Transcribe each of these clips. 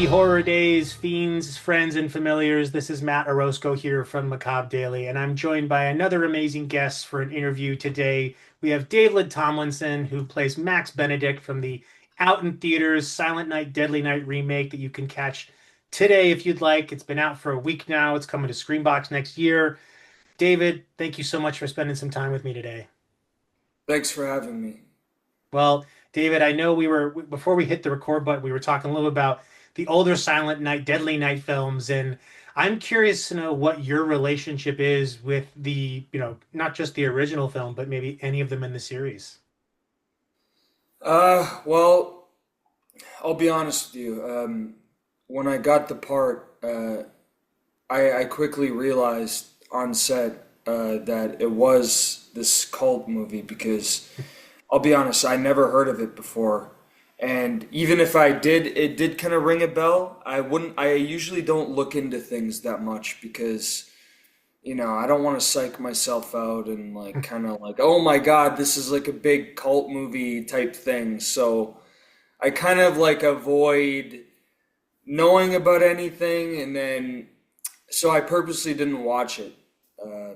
horror days, fiends, friends, and familiars. This is Matt Orozco here from Macabre Daily, and I'm joined by another amazing guest for an interview today. We have David Tomlinson, who plays Max Benedict from the out in theaters Silent Night, Deadly Night remake that you can catch today if you'd like. It's been out for a week now. It's coming to Screambox next year. David, thank you so much for spending some time with me today. Thanks for having me. Well, David, I know before we hit the record button, we were talking a little about the older Silent Night, Deadly Night films, and I'm curious to know what your relationship is with not just the original film, but maybe any of them in the series. Well, I'll be honest with you. When I got the part, I quickly realized on set that it was this cult movie because I'll be honest, I never heard of it before. And even if I did, it did kind of ring a bell. I usually don't look into things that much because, I don't want to psych myself out and like kind of like, oh my God, this is like a big cult movie type thing. So I kind of like avoid knowing about anything, and then so I purposely didn't watch it. Uh,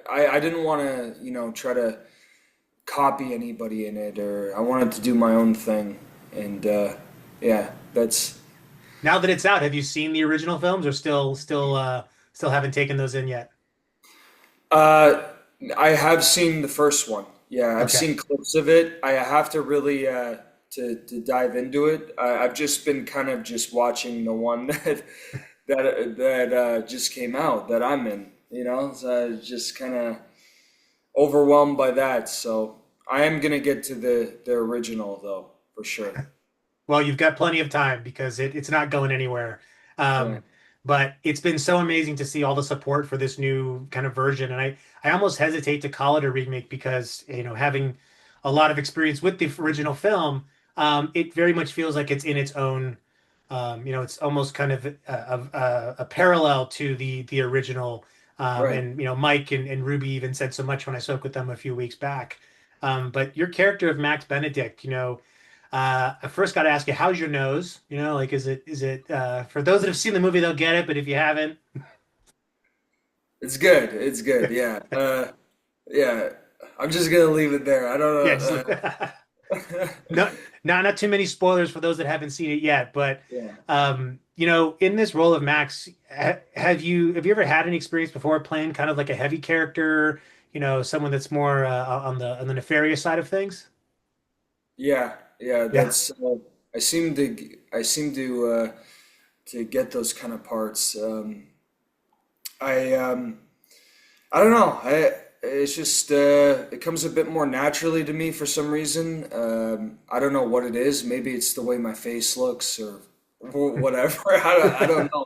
I didn't want to, try to copy anybody in it, or I wanted to do my own thing. And yeah, that's Now that it's out, have you seen the original films, or still haven't taken those in yet? uh, I have seen the first one. Yeah, I've Okay. seen clips of it. I have to really to dive into it. I've just been kind of just watching the one that just came out that I'm in. So I was just kind of overwhelmed by that. So I am gonna get to the original though, for sure. Well, you've got plenty of time because it's not going anywhere. Yeah. Um, but it's been so amazing to see all the support for this new kind of version. And I almost hesitate to call it a remake because, having a lot of experience with the original film, it very much feels like it's in its own, it's almost kind of a parallel to the original. Right. And, Mike and Ruby even said so much when I spoke with them a few weeks back. But your character of Max Benedict, I first got to ask you, how's your nose? Like, is it for those that have seen the movie, they'll get it, but if you haven't, It's good. It's good. Yeah. Yeah. I'm just gonna leave it there. I yeah, don't just know. no, not too many spoilers for those that haven't seen it yet. But Yeah. in this role of Max, have you ever had any experience before playing kind of like a heavy character? Someone that's more on the nefarious side of things. Yeah. Yeah. Yeah. That's. I seem to get those kind of parts. I I don't know. It's just it comes a bit more naturally to me for some reason. I don't know what it is. Maybe it's the way my face looks or whatever. I don't know.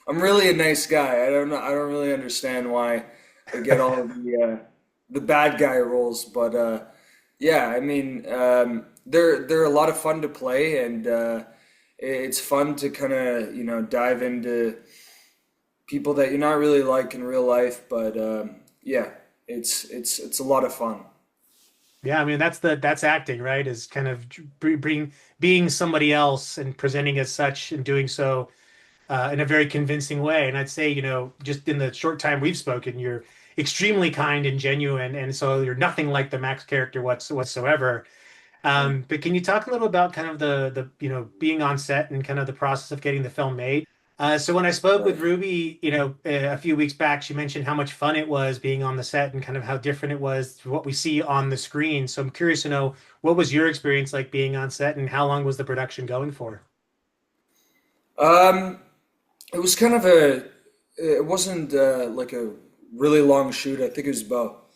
I'm really a nice guy. I don't know. I don't really understand why I get all of the bad guy roles, but yeah. I mean, they're a lot of fun to play, and it's fun to kind of dive into people that you're not really like in real life, but yeah, it's a lot of fun. Yeah, I mean that's acting, right? Is kind of being somebody else and presenting as such and doing so in a very convincing way. And I'd say, just in the short time we've spoken, you're extremely kind and genuine, and so you're nothing like the Max character whatsoever. Right. But can you talk a little about kind of the being on set and kind of the process of getting the film made? So when I spoke with Right. Ruby, a few weeks back, she mentioned how much fun it was being on the set and kind of how different it was to what we see on the screen. So I'm curious to know, what was your experience like being on set, and how long was the production going for? Um, it was kind of it wasn't like a really long shoot. I think it was about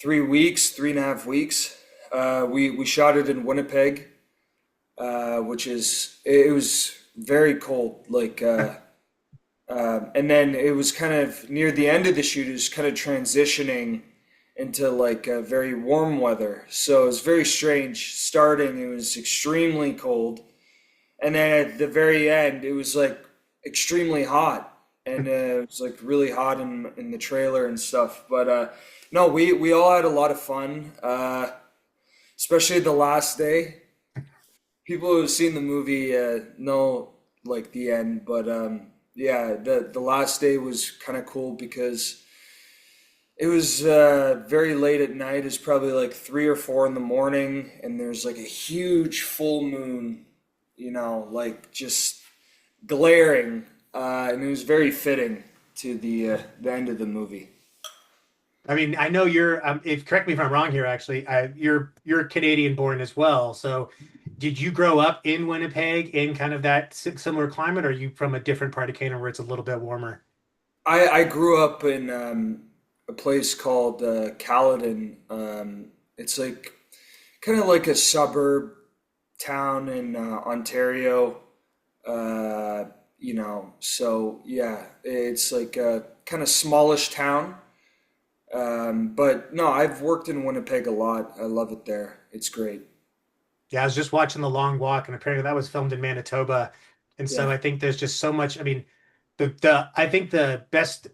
3 weeks, 3.5 weeks. We shot it in Winnipeg, which it was very cold. Like, and then it was kind of near the end of the shoot. It was kind of transitioning into like very warm weather. So it was very strange. Starting, it was extremely cold, and then at the very end, it was like extremely hot, and it was like really hot in the trailer and stuff. But no, we all had a lot of fun, especially the last day. people who've seen the movie know like the end, but yeah, the last day was kind of cool because it was very late at night. It's probably like 3 or 4 in the morning, and there's like a huge full moon, like just glaring, and it was very fitting to the end of the movie. I mean, I know you're. If correct me if I'm wrong here. Actually, you're Canadian born as well. So, did you grow up in Winnipeg in kind of that similar climate, or are you from a different part of Canada where it's a little bit warmer? I grew up in a place called Caledon. It's like kind of like a suburb town in Ontario. So yeah, it's like a kind of smallish town. But no, I've worked in Winnipeg a lot. I love it there. It's great. Yeah, I was just watching The Long Walk, and apparently that was filmed in Manitoba, and so Yeah. I think there's just so much. I mean, the I think the best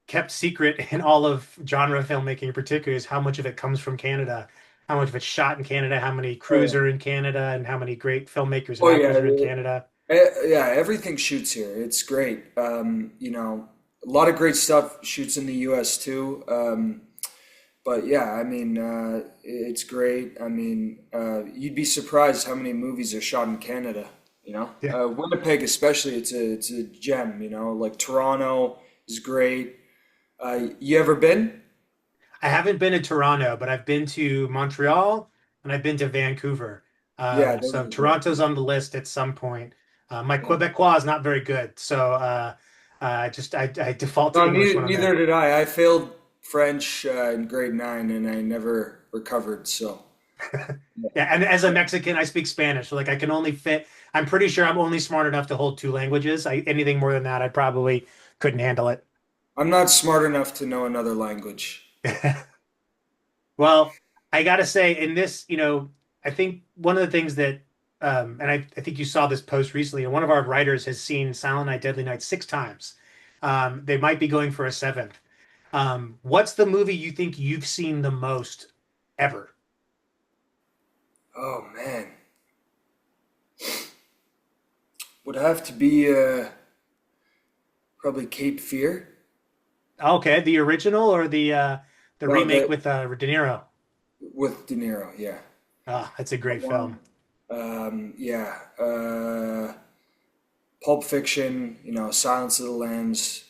kept secret in all of genre filmmaking in particular is how much of it comes from Canada, how much of it's shot in Canada, how many Oh crews yeah. are in Canada, and how many great filmmakers and Oh yeah. actors are in Canada. Yeah. Everything shoots here. It's great. A lot of great stuff shoots in the U.S. too. But yeah, I mean, it's great. I mean, you'd be surprised how many movies are shot in Canada. Yeah. Winnipeg especially, it's a gem. Like Toronto is great. You ever been? I haven't been to Toronto, but I've been to Montreal and I've been to Vancouver. Yeah, those So are great. Toronto's on the list at some point. My Yeah. Quebecois is not very good, so I default to No, English neither, when I'm neither there. did I. I failed French in grade 9, and I never recovered. So Yeah, and as a Mexican, I speak Spanish, so like I can only fit. I'm pretty sure I'm only smart enough to hold two languages. Anything more than that, I probably couldn't handle it. I'm not smart enough to know another language. Well, I gotta say, in this, I think one of the things that, and I think you saw this post recently, and one of our writers has seen Silent Night, Deadly Night 6 times. They might be going for a seventh. What's the movie you think you've seen the most ever? Oh man, would have to be probably Cape Fear. Okay, the original or the Well, remake with De Niro? with De Niro, yeah. Ah, that's a That great film. one. Yeah. Pulp Fiction. Silence of the Lambs.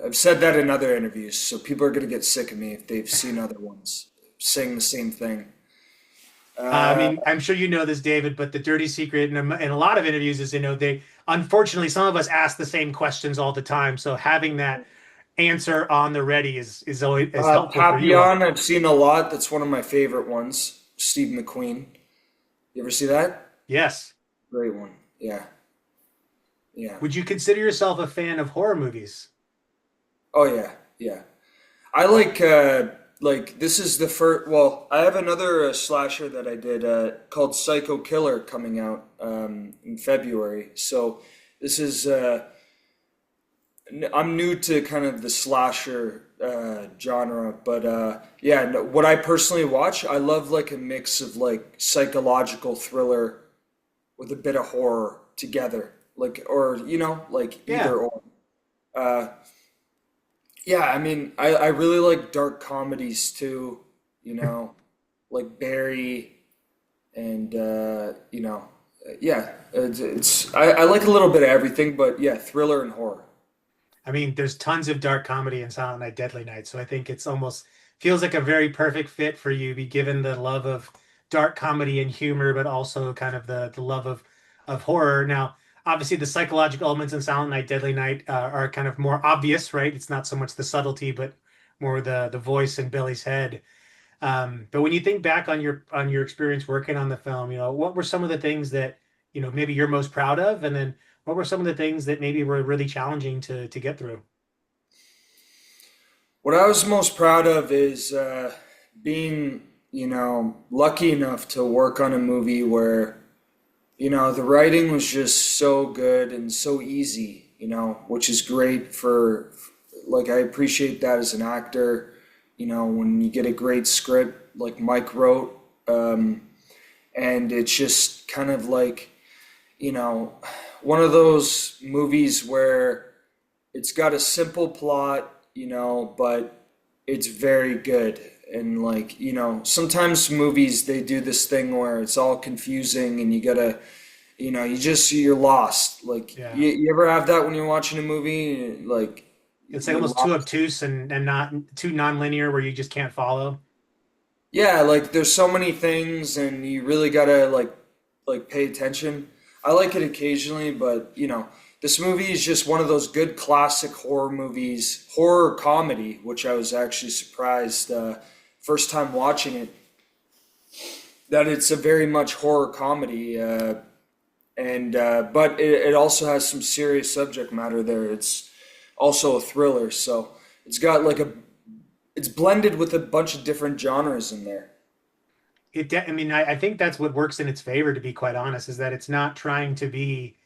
I've said that in other interviews, so people are gonna get sick of me if they've seen other ones saying the same thing. I Uh, mean, I'm sure you know this, David, but the dirty secret in a lot of interviews is, they unfortunately some of us ask the same questions all the time. So having that answer on the ready is always is helpful for you. Papillon, I've seen a lot. That's one of my favorite ones. Steve McQueen. You ever see that? Yes. Great one. Yeah. Yeah. Would you consider yourself a fan of horror movies? Oh yeah. Yeah. I like this is the first. Well, I have another slasher that I did called Psycho Killer coming out in February. So this is I'm new to kind of the slasher genre, but yeah, no, what I personally watch, I love like a mix of like psychological thriller with a bit of horror together, like or like Yeah. either or. Uh, yeah, I mean, I really like dark comedies too, you know, like Barry and yeah, I like a little bit of everything, but yeah, thriller and horror. I mean, there's tons of dark comedy in Silent Night, Deadly Night, so I think it's almost feels like a very perfect fit for you, be given the love of dark comedy and humor, but also kind of the love of horror. Now, obviously, the psychological elements in Silent Night, Deadly Night are kind of more obvious, right? It's not so much the subtlety, but more the voice in Billy's head. But when you think back on your experience working on the film, what were some of the things that, maybe you're most proud of, and then what were some of the things that maybe were really challenging to get through? What I was most proud of is being, lucky enough to work on a movie where, the writing was just so good and so easy, which is great like, I appreciate that as an actor, when you get a great script like Mike wrote. and it's just kind of like, you know, one of those movies where it's got a simple plot, but it's very good. And like, sometimes movies they do this thing where it's all confusing and you gotta, you're lost. Like, Yeah. you ever have that when you're watching a movie? Like, It's like you're almost too lost. obtuse and not too non-linear where you just can't follow. Yeah, like there's so many things and you really gotta like pay attention. I like it occasionally, but this movie is just one of those good classic horror movies, horror comedy, which I was actually surprised first time watching it that it's a very much horror comedy, and but it also has some serious subject matter there. It's also a thriller, so it's got it's blended with a bunch of different genres in there. I mean, I think that's what works in its favor, to be quite honest, is that it's not trying to be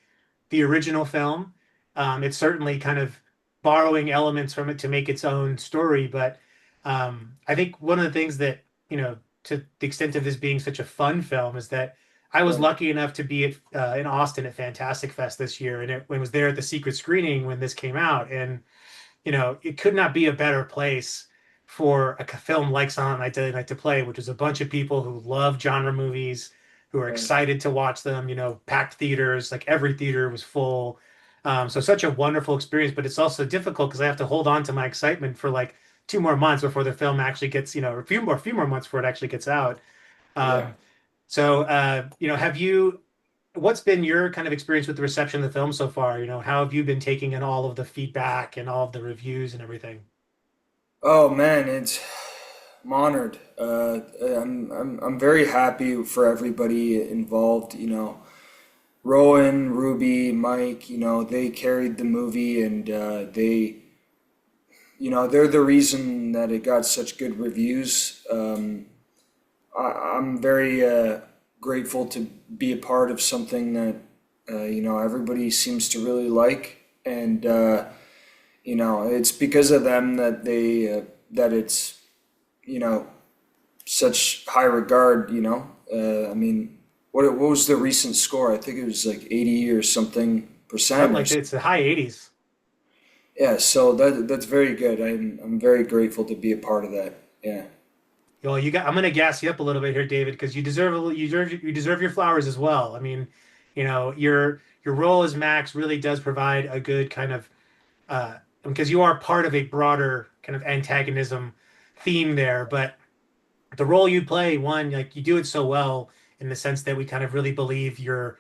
the original film. It's certainly kind of borrowing elements from it to make its own story. But I think one of the things that, to the extent of this being such a fun film, is that I was Right, lucky enough to be in Austin at Fantastic Fest this year, and it was there at the secret screening when this came out, and it could not be a better place for a film like Silent Night, Deadly Night to play, which is a bunch of people who love genre movies, who are right. excited to watch them, packed theaters, like every theater was full. So such a wonderful experience, but it's also difficult because I have to hold on to my excitement for like 2 more months before the film actually gets, a few more months before it actually gets out. Yeah. Um, what's been your kind of experience with the reception of the film so far? How have you been taking in all of the feedback and all of the reviews and everything? Oh man, I'm honored. I'm very happy for everybody involved. Rowan, Ruby, Mike. They carried the movie, and they're the reason that it got such good reviews. I'm very grateful to be a part of something that everybody seems to really like, and it's because of them that that it's you know such high regard. I mean, what was the recent score? I think it was like 80 or something Something percent or like that. It's the high 80s. yeah. So that's very good. I'm very grateful to be a part of that. Yeah. Well, I'm going to gas you up a little bit here, David, because you deserve your flowers as well. I mean, your role as Max really does provide a good kind of because you are part of a broader kind of antagonism theme there, but the role you play, one, like you do it so well in the sense that we kind of really believe your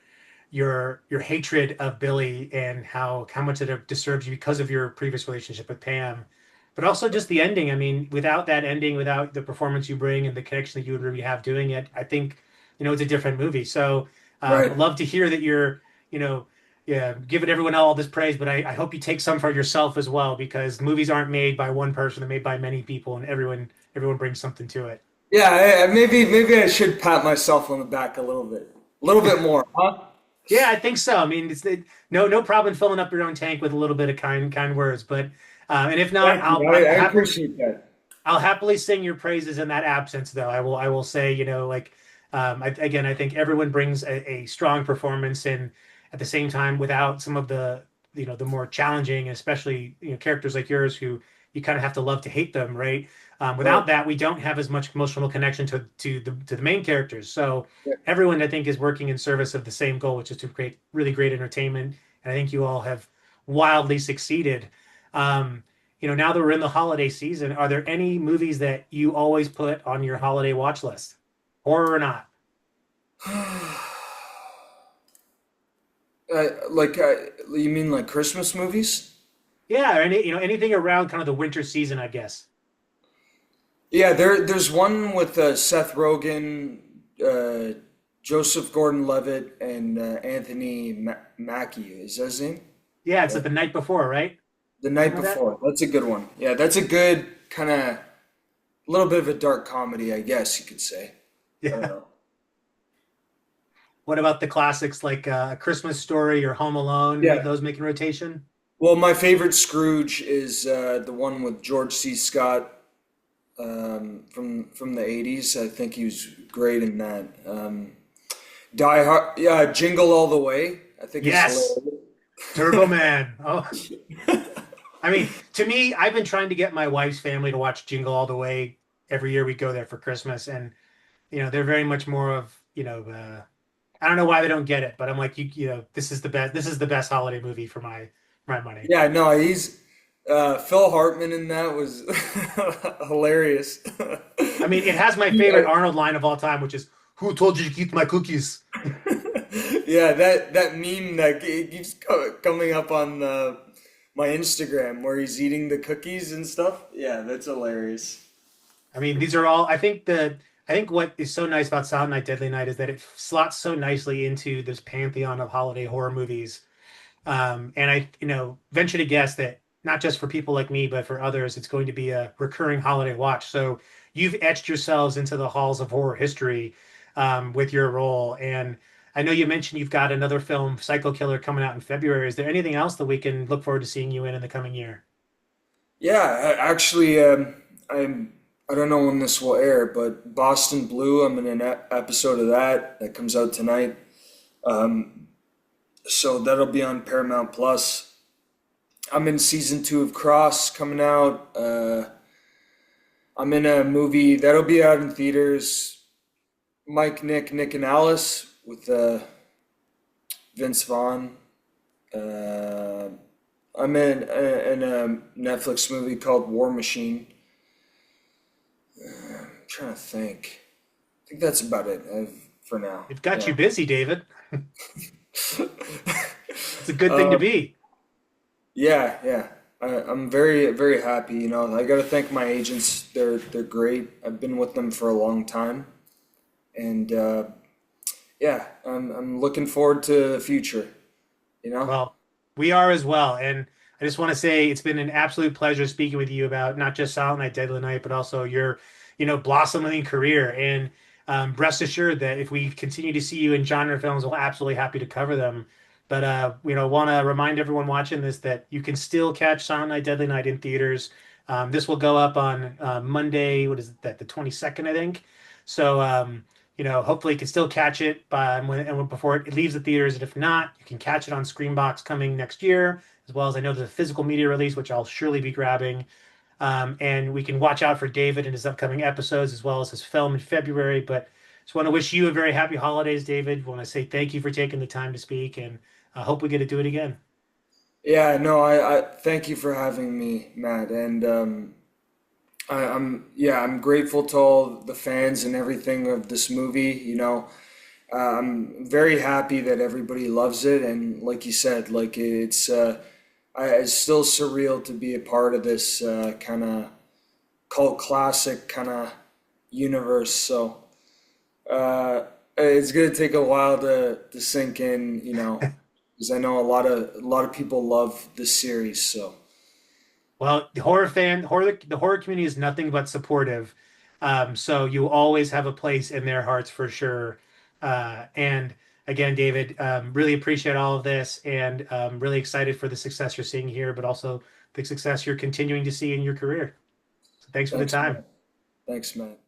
hatred of Billy and how much it disturbs you because of your previous relationship with Pam, but also just the ending. I mean, without that ending, without the performance you bring and the connection that you and Ruby have doing it, I think it's a different movie. So I Right. love to hear that you're you know yeah giving everyone all this praise, but I hope you take some for yourself as well because movies aren't made by one person; they're made by many people, and everyone brings something to it. Yeah. Maybe I should pat myself on the back a little bit more, huh? Yeah, I think so. I mean, no problem filling up your own tank with a little bit of kind words, but and if not, Thank you. I appreciate that. I'll happily sing your praises in that absence, though. I will say, like again, I think everyone brings a strong performance, and at the same time, without some of the more challenging, especially characters like yours, who you kind of have to love to hate them, right? Right. Without that, we don't have as much emotional connection to the main characters. So Yeah. everyone, I think, is working in service of the same goal, which is to create really great entertainment. And I think you all have wildly succeeded. Now that we're in the holiday season, are there any movies that you always put on your holiday watch list, horror or not? You mean like Christmas movies? Yeah, or anything around kind of the winter season, I guess. Yeah, there's one with Seth Rogen, uh, Joseph Gordon-Levitt, and Anthony Mackie. Is that his name? Yeah, it's Yeah. like the night before, right? The Night Something like that. Before. That's a good one. Yeah, that's a good kind of little bit of a dark comedy, I guess you could say. I don't Yeah. know. What about the classics like Christmas Story or Home Alone? Any of Yeah. those making rotation? Well, my favorite Scrooge is the one with George C. Scott from the '80s. I think he was great in that. Die Hard, yeah, Jingle All the Way. I think it's Yes, hilarious. Turbo Man. Oh, I mean, to me, I've been trying to get my wife's family to watch Jingle All the Way. Every year we go there for Christmas, and they're very much more of, I don't know why they don't get it, but I'm like, this is the best. This is the best holiday movie for my money. Yeah, no, he's Phil Hartman in that was hilarious. I mean, it has my favorite Yeah, Arnold line of all time, which is, "Who told you to eat my cookies?" yeah, that meme that keeps coming up on my Instagram where he's eating the cookies and stuff. Yeah, that's hilarious. I mean, these are all. I think what is so nice about Silent Night, Deadly Night is that it slots so nicely into this pantheon of holiday horror movies. And I, venture to guess that not just for people like me, but for others, it's going to be a recurring holiday watch. So you've etched yourselves into the halls of horror history with your role. And I know you mentioned you've got another film, Psycho Killer, coming out in February. Is there anything else that we can look forward to seeing you in the coming year? Yeah, actually, I'm. I don't know when this will air, but Boston Blue. I'm in an episode of that comes out tonight. So that'll be on Paramount Plus. I'm in season 2 of Cross coming out. I'm in a movie that'll be out in theaters. Mike, Nick, and Alice with Vince Vaughn. Uh, I'm in a Netflix movie called War Machine. I'm trying to think. I think that's about it for now. It got you Yeah. busy, David. It's a good thing to be. Yeah, yeah. I'm very happy. You know, I got to thank my agents. They're great. I've been with them for a long time, and yeah, I'm looking forward to the future. You know. Well, we are as well. And I just want to say it's been an absolute pleasure speaking with you about not just Silent Night, Deadly Night, but also your, blossoming career. And rest assured that if we continue to see you in genre films, we'll absolutely happy to cover them. But want to remind everyone watching this that you can still catch Silent Night, Deadly Night in theaters. This will go up on Monday. What is that? The 22nd, I think. So hopefully you can still catch it before it leaves the theaters. And if not, you can catch it on Screambox coming next year, as well as I know there's a physical media release, which I'll surely be grabbing. And we can watch out for David and his upcoming episodes, as well as his film in February. But just want to wish you a very happy holidays, David. Want to say thank you for taking the time to speak, and I hope we get to do it again. Yeah, no, I thank you for having me, Matt, and I'm grateful to all the fans and everything of this movie. You know, I'm very happy that everybody loves it, and like you said, like it's still surreal to be a part of this kind of cult classic kind of universe. So it's gonna take a while to sink in, you know, because I know a lot of people love this series. So Well, the horror community is nothing but supportive. So you always have a place in their hearts for sure. And again, David, really appreciate all of this and really excited for the success you're seeing here, but also the success you're continuing to see in your career. So thanks for the thanks, time. Matt. Thanks, Matt.